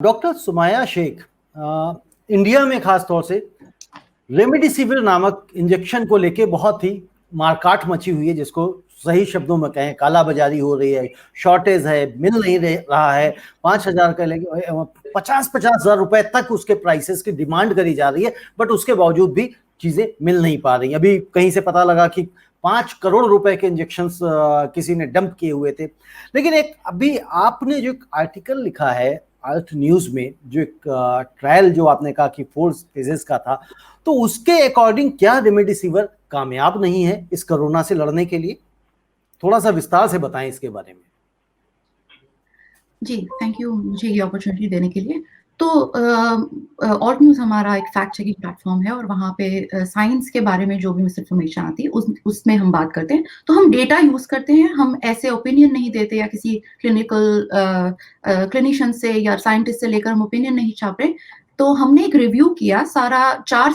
Doctor Somaiya Sheikh India में खास तौर से रेमडेसिविर नामक इंजेक्शन को लेके बहुत ही मारकाट मची हुई है, जिसको सही शब्दों में कहें कालाबाजारी हो रही है, शॉर्टेज है, मिल नहीं रहा है। 5,000 का लेके 50,000 रुपए तक उसके प्राइसेस की डिमांड करी जा रही है, बट उसके बावजूद भी चीजें मिल नहीं पा रही। अभी कहीं से पता लगा कि 5 करोड़ रुपए के इंजेक्शंस किसी ने डंप किए हुए थे। लेकिन एक अभी आपने जो आर्टिकल लिखा है अर्थ न्यूज में, जो एक ट्रायल जो आपने कहा कि 4 फेजेस का था, तो उसके अकॉर्डिंग क्या रेमडेसिविर कामयाब नहीं है इस कोरोना से लड़ने के लिए? थोड़ा सा विस्तार से बताएं इसके बारे में। जी, थैंक यू मुझे ये अपॉर्चुनिटी देने के लिए। तो ऑल्ट न्यूज़ हमारा एक फैक्ट चेकिंग प्लेटफॉर्म है और वहाँ पे साइंस के बारे में जो भी मिस इन्फॉर्मेशन आती है उसमें हम बात करते हैं। तो हम डेटा यूज़ करते हैं, हम ऐसे ओपिनियन नहीं देते या किसी क्लिनिशियन से या साइंटिस्ट से लेकर हम ओपिनियन नहीं छाप रहे। तो हमने एक रिव्यू किया, सारा 4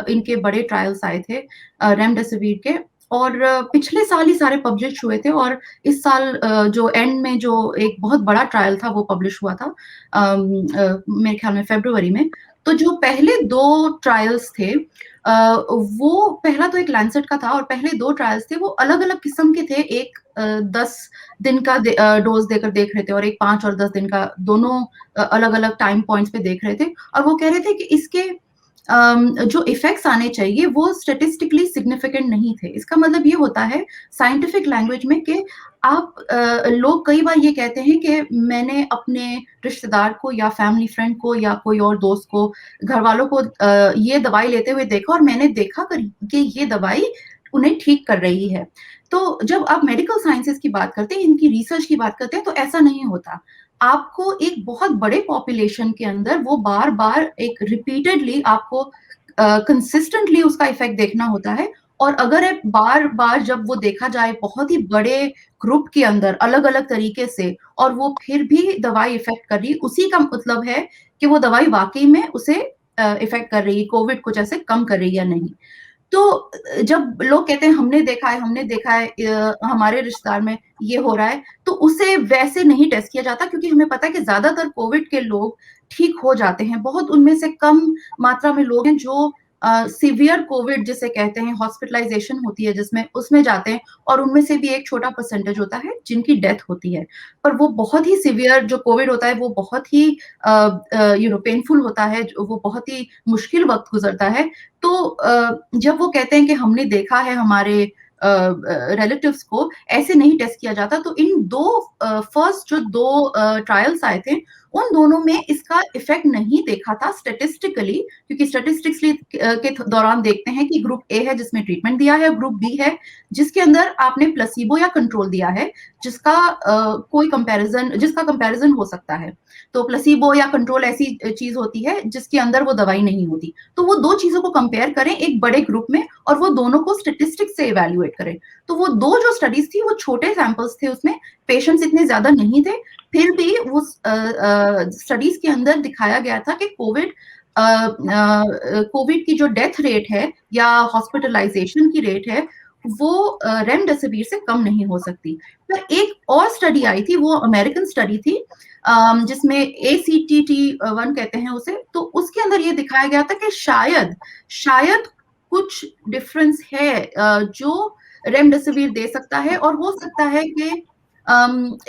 इनके बड़े ट्रायल्स आए थे रेमडेसिविर के, और पिछले साल ही सारे पब्लिश हुए थे, और इस साल जो एंड में जो एक बहुत बड़ा ट्रायल था वो पब्लिश हुआ था मेरे ख्याल में फरवरी में। तो जो पहले 2 ट्रायल्स थे वो पहला तो एक लैंसेट का था, और पहले 2 ट्रायल्स थे वो अलग-अलग किस्म के थे। एक 10 दिन का डोज देकर देख रहे थे, और एक 5 और 10 दिन का, दोनों अलग-अलग टाइम पॉइंट्स पे देख रहे थे। और वो कह रहे थे कि इसके जो इफेक्ट्स आने चाहिए वो स्टैटिस्टिकली सिग्निफिकेंट नहीं थे। इसका मतलब ये होता है साइंटिफिक लैंग्वेज में कि आप लोग कई बार ये कहते हैं कि मैंने अपने रिश्तेदार को या फैमिली फ्रेंड को या कोई और दोस्त को, घर वालों को ये दवाई लेते हुए देखा और मैंने देखा कि ये दवाई उन्हें ठीक कर रही है। तो जब आप मेडिकल साइंसेस की बात करते हैं, इनकी रिसर्च की बात करते हैं, तो ऐसा नहीं होता। आपको एक बहुत बड़े पॉपुलेशन के अंदर वो बार-बार एक रिपीटेडली आपको कंसिस्टेंटली उसका इफेक्ट देखना होता है। और अगर आप बार-बार जब वो देखा जाए बहुत ही बड़े ग्रुप के अंदर अलग-अलग तरीके से, और वो फिर भी दवाई इफेक्ट कर रही है, उसी का मतलब है कि वो दवाई वाक़ई में उसे इफेक्ट कर रही है, कोविड को जैसे कम कर रही है या नहीं। तो जब लोग कहते हैं हमने देखा है हमारे रिश्तेदार में ये हो रहा है, तो उसे वैसे नहीं टेस्ट किया जाता, क्योंकि हमें पता है कि ज़्यादातर कोविड के लोग ठीक हो जाते हैं। बहुत उनमें से कम मात्रा में लोग हैं जो सीवियर कोविड जिसे कहते हैं, हॉस्पिटलाइज़ेशन होती है जिसमें, उसमें जाते हैं, और उनमें से भी एक छोटा परसेंटेज होता है जिनकी डेथ होती है। पर वो बहुत ही सीवियर जो कोविड होता है वो बहुत ही पेनफुल होता है, वो बहुत ही मुश्किल वक़्त गुज़रता है। तो जब वो कहते हैं कि हमने देखा है हमारे रिलेटिव्स को, ऐसे नहीं टेस्ट किया जाता। तो इन 2 फर्स्ट जो 2 ट्रायल्स आए थे, उन दोनों में इसका इफेक्ट नहीं देखा था स्टैटिस्टिकली, क्योंकि स्टैटिस्टिक्सली के दौरान देखते हैं कि ग्रुप ए है जिसमें ट्रीटमेंट दिया है, ग्रुप बी है जिसके अंदर आपने प्लेसिबो या कंट्रोल दिया है, जिसका कंपैरिजन हो सकता है। तो प्लेसिबो या कंट्रोल ऐसी चीज होती है जिसके अंदर वो दवाई नहीं होती। तो वो 2 चीजों को कंपेयर करें एक बड़े ग्रुप में, और वो दोनों को स्टैटिस्टिक्स से इवैल्यूएट करें। तो वो 2 जो स्टडीज थी वो छोटे सैंपल्स थे, उसमें पेशेंट्स इतने ज्यादा नहीं थे, फिर भी वो स्टडीज के अंदर दिखाया गया था कि कोविड की जो डेथ रेट है या हॉस्पिटलाइजेशन की रेट है वो रेमडेसिविर से कम नहीं हो सकती। पर एक और स्टडी आई थी, वो अमेरिकन स्टडी थी, जिसमें ACTT1 कहते हैं उसे। तो उसके अंदर ये दिखाया गया था कि शायद कुछ डिफरेंस है जो रेमडेसिविर दे सकता है, और हो सकता है कि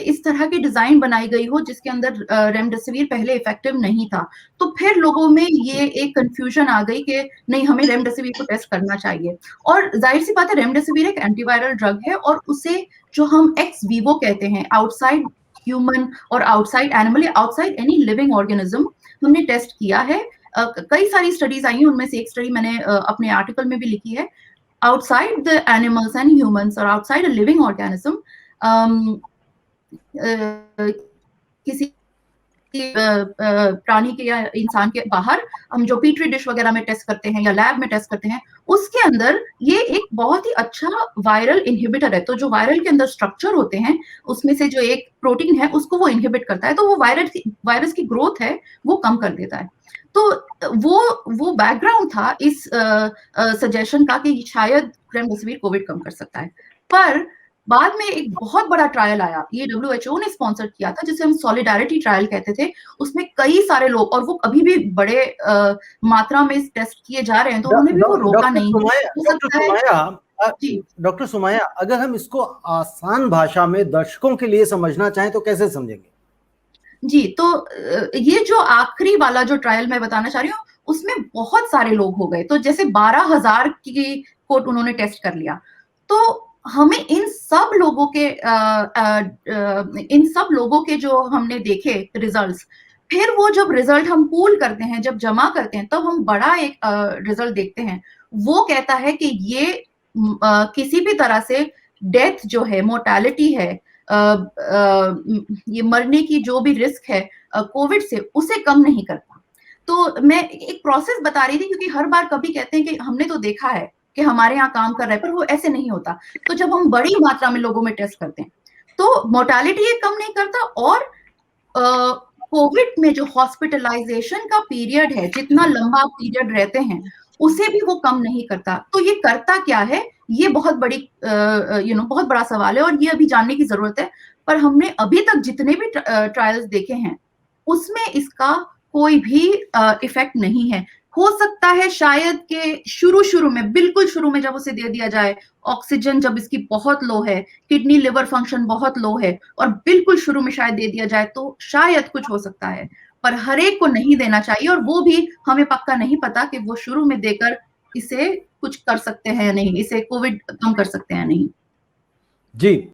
इस तरह की डिजाइन बनाई गई हो जिसके अंदर रेमडेसिविर पहले इफेक्टिव नहीं था। तो फिर लोगों में ये एक कंफ्यूजन आ गई कि नहीं, हमें रेमडेसिविर को टेस्ट करना चाहिए। और जाहिर सी बात है, रेमडेसिविर एक एंटीवायरल ड्रग है, और उसे जो हम एक्स वीवो कहते हैं, आउटसाइड ह्यूमन और आउटसाइड एनिमल या आउटसाइड एनी लिविंग ऑर्गेनिज्म, हमने टेस्ट किया है। कई सारी स्टडीज आई हैं, उनमें से एक स्टडी मैंने अपने आर्टिकल में भी लिखी है, outside the animals and humans और आउटसाइड अ लिविंग ऑर्गेनिज्म, किसी प्राणी के या इंसान के बाहर हम जो पीट्री डिश वगैरह में टेस्ट करते हैं या लैब में टेस्ट करते हैं, उसके अंदर ये एक बहुत ही अच्छा वायरल इनहिबिटर है। तो जो वायरल के अंदर स्ट्रक्चर होते हैं, उसमें से जो एक प्रोटीन है उसको वो इनहिबिट करता है, तो वो वायरस की ग्रोथ है वो कम कर देता है। तो वो बैकग्राउंड था इस सजेशन का कि शायद रेमडेसिविर कोविड कम कर सकता है। पर बाद में एक बहुत बड़ा ट्रायल आया, ये WHO ने स्पॉन्सर किया था, जिसे हम सॉलिडारिटी ट्रायल कहते थे। उसमें कई सारे लोग, और वो अभी भी बड़े मात्रा में टेस्ट किए जा रहे हैं, तो उन्होंने भी वो रोका नहीं। हो सकता है जी। डॉक्टर सुमाया, अगर हम इसको आसान भाषा में दर्शकों के लिए समझना चाहें तो कैसे समझेंगे? जी, तो ये जो आखिरी वाला जो ट्रायल मैं बताना चाह रही हूँ, उसमें बहुत सारे लोग हो गए। तो जैसे 12,000 की कोट उन्होंने टेस्ट कर लिया। तो हमें इन सब लोगों के जो हमने देखे रिजल्ट्स, फिर वो जब रिजल्ट हम पूल करते हैं, जब जमा करते हैं, तब हम बड़ा एक रिजल्ट देखते हैं। वो कहता है कि ये किसी भी तरह से डेथ जो है, मोर्टेलिटी है, ये मरने की जो भी रिस्क है कोविड से, उसे कम नहीं करता। तो मैं एक प्रोसेस बता रही थी, क्योंकि हर बार कभी कहते हैं कि हमने तो देखा है कि हमारे यहाँ काम कर रहा है, पर वो ऐसे नहीं होता। तो जब हम बड़ी मात्रा में लोगों में टेस्ट करते हैं, तो मोर्टेलिटी ये कम नहीं करता, और कोविड में जो हॉस्पिटलाइजेशन का पीरियड है, जितना लंबा पीरियड रहते हैं, उसे भी वो कम नहीं करता। तो ये करता क्या है, ये बहुत बड़ी बहुत बड़ा सवाल है, और ये अभी जानने की जरूरत है। पर हमने अभी तक जितने भी ट्रायल्स देखे हैं, उसमें इसका कोई भी इफेक्ट नहीं है। हो सकता है शायद कि शुरू में, बिल्कुल शुरू में जब उसे दे दिया जाए, ऑक्सीजन जब इसकी बहुत लो है, किडनी लिवर फंक्शन बहुत लो है, और बिल्कुल शुरू में शायद दे दिया जाए, तो शायद कुछ हो सकता है। पर हर एक को नहीं देना चाहिए, और वो भी हमें पक्का नहीं पता कि वो शुरू में देकर इसे कुछ कर सकते हैं या नहीं, इसे कोविड कम कर सकते हैं या नहीं। जी।